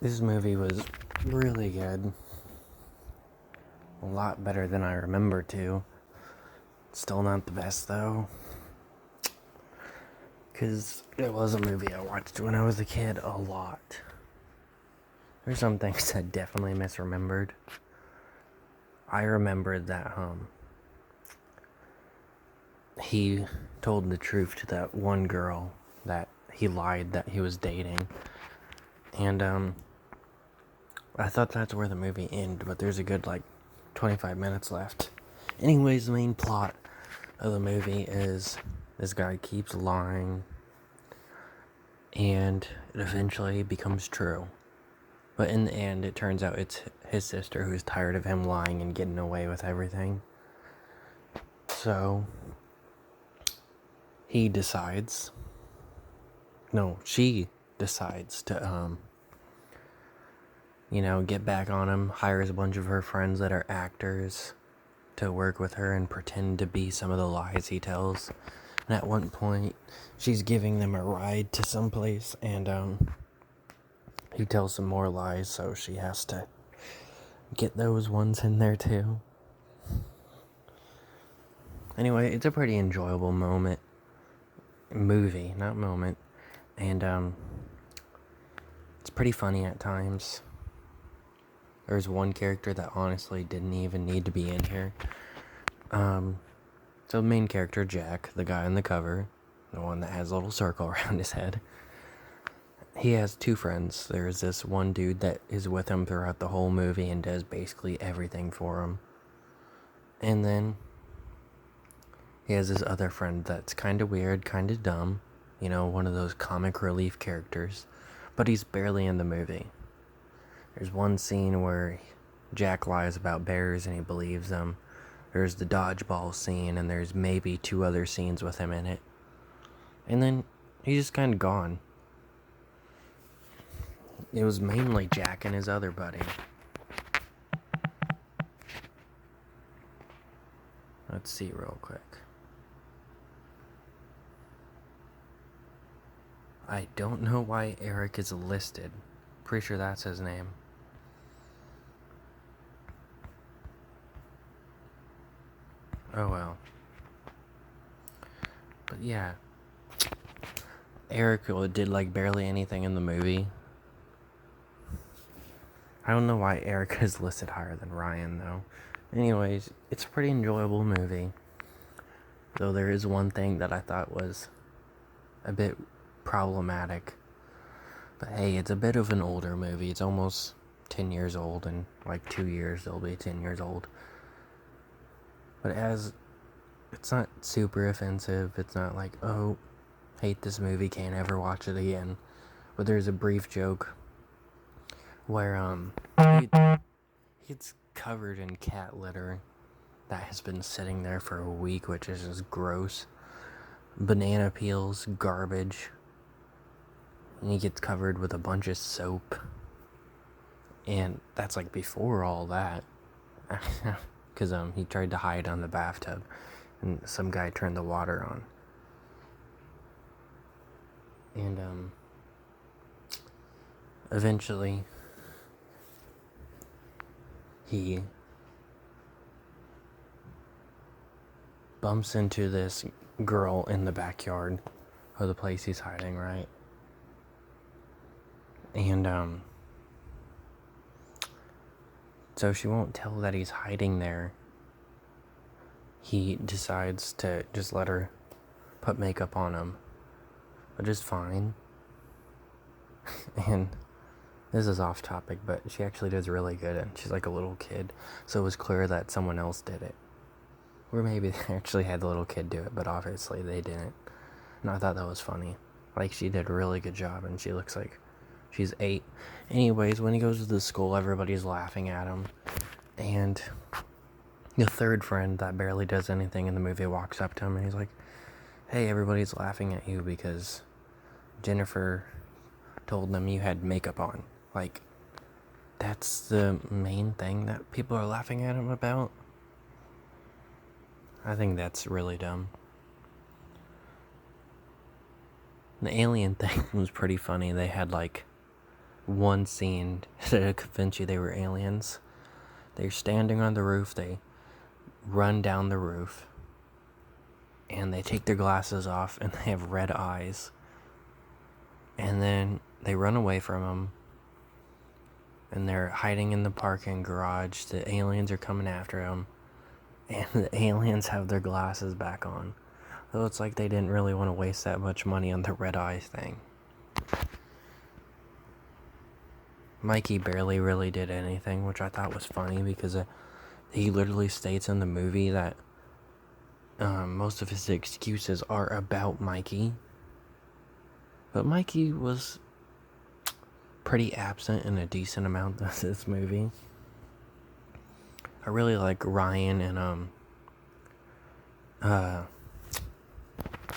This movie was really good. A lot better than I remember to. Still not the best though. Because it was a movie I watched when I was a kid a lot. There's some things I definitely misremembered. I remembered that he told the truth to that one girl that he lied that he was dating. And I thought that's where the movie ended, but there's a good 25 minutes left. Anyways, the main plot of the movie is this guy keeps lying and it eventually becomes true. But in the end, it turns out it's his sister who's tired of him lying and getting away with everything. So she decides to get back on him, hires a bunch of her friends that are actors to work with her and pretend to be some of the lies he tells. And at one point, she's giving them a ride to someplace, and he tells some more lies, so she has to get those ones in there too. Anyway, it's a pretty enjoyable movie, not moment, and it's pretty funny at times. There's one character that honestly didn't even need to be in here. So the main character, Jack, the guy on the cover, the one that has a little circle around his head, he has two friends. There's this one dude that is with him throughout the whole movie and does basically everything for him. And then he has this other friend that's kind of weird, kind of dumb, one of those comic relief characters, but he's barely in the movie. There's one scene where Jack lies about bears and he believes them. There's the dodgeball scene, and there's maybe 2 other scenes with him in it. And then he's just kind of gone. It was mainly Jack and his other buddy. Let's see real quick. I don't know why Eric is listed. Pretty sure that's his name. Oh well. But yeah. Eric did barely anything in the movie. I don't know why Eric is listed higher than Ryan though. Anyways, it's a pretty enjoyable movie. Though there is one thing that I thought was a bit problematic. But hey, it's a bit of an older movie. It's almost 10 years old. In 2 years it'll be 10 years old. But it's not super offensive. It's not like, oh, hate this movie, can't ever watch it again. But there's a brief joke where it's covered in cat litter that has been sitting there for a week, which is just gross. Banana peels, garbage. And he gets covered with a bunch of soap. And that's before all that. Because he tried to hide on the bathtub and some guy turned the water on. And eventually he bumps into this girl in the backyard of the place he's hiding, right? And so she won't tell that he's hiding there. He decides to just let her put makeup on him, which is fine. And this is off topic, but she actually does really good, and she's like a little kid, so it was clear that someone else did it. Or maybe they actually had the little kid do it, but obviously they didn't. And I thought that was funny. She did a really good job, and she looks like she's 8. Anyways, when he goes to the school, everybody's laughing at him. And the third friend that barely does anything in the movie walks up to him, and he's like, hey, everybody's laughing at you because Jennifer told them you had makeup on. That's the main thing that people are laughing at him about? I think that's really dumb. The alien thing was pretty funny. They had one scene to convince you they were aliens. They're standing on the roof, they run down the roof, and they take their glasses off, and they have red eyes. And then they run away from them, and they're hiding in the parking garage. The aliens are coming after them, and the aliens have their glasses back on. So it's like they didn't really want to waste that much money on the red eye thing. Mikey barely really did anything, which I thought was funny because he literally states in the movie that most of his excuses are about Mikey. But Mikey was pretty absent in a decent amount of this movie. I really like Ryan and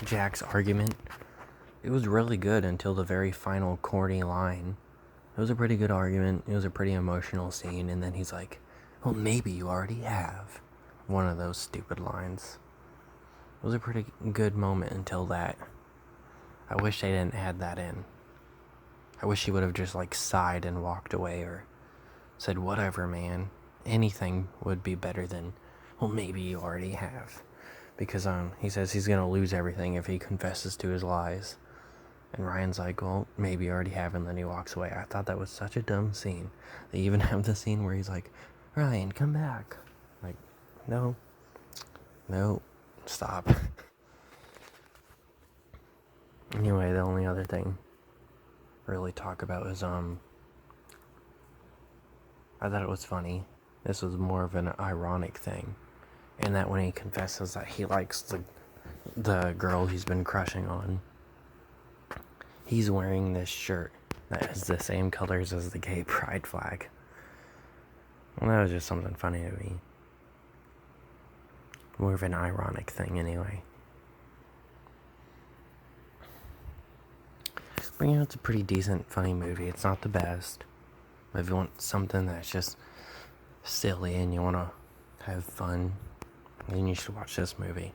Jack's argument. It was really good until the very final corny line. It was a pretty good argument. It was a pretty emotional scene, and then he's like, well, maybe you already have. One of those stupid lines. It was a pretty good moment until that. I wish they didn't add that in. I wish he would have just like sighed and walked away or said, whatever, man. Anything would be better than, well, maybe you already have. Because he says he's going to lose everything if he confesses to his lies. And Ryan's like, well, maybe you already have, and then he walks away. I thought that was such a dumb scene. They even have the scene where he's like, Ryan, come back. Like, no, stop. Anyway, the only other thing to really talk about is, I thought it was funny. This was more of an ironic thing. And that when he confesses that he likes the girl he's been crushing on, he's wearing this shirt that is the same colors as the gay pride flag. Well, that was just something funny to me. More of an ironic thing, anyway. But you know, it's a pretty decent, funny movie. It's not the best. But if you want something that's just silly and you want to have fun, then you should watch this movie.